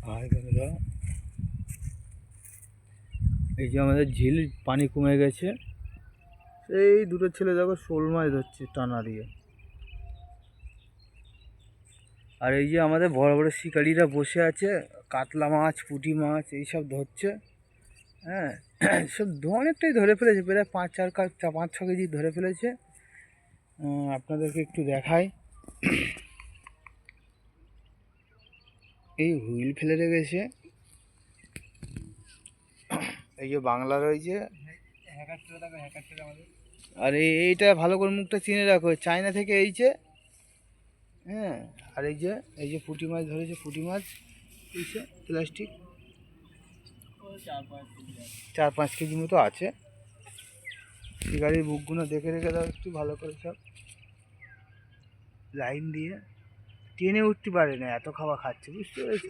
High বন্ধুরা, এই যে আমাদের ঝিল পানি কমে গেছে। এই দুটো ছেলে দেখো শোল মাছ ধরছে টানা দিয়ে। আর এই যে আমাদের বড় বড় শিকারিরা বসে আছে, কাতলা মাছ পুঁটি মাছ এইসব ধরছে। হ্যাঁ, সব অনেকটাই ধরে ফেলেছে, প্রায় 5-6 কেজি ধরে ফেলেছে। আপনাদেরকে একটু দেখাই, এই হুইল ফেলে রেখেছে। এই যে বাংলা রয়েছে, আর এইটা ভালো করে মুখটা চিনে রাখো, চায়না থেকে এইছে। হ্যাঁ, আর এই যে পুঁটি মাছ ধরেছে, পুঁটি মাছ এইছে প্লাস্টিক 4-5 কেজি মতো আছে। শিকারির বুকগুলো দেখে রেখে দাও একটু ভালো করে, সব লাইন দিয়ে টেনে উঠতে পারে না, এত খাবার খাচ্ছে, বুঝতে পেরেছি।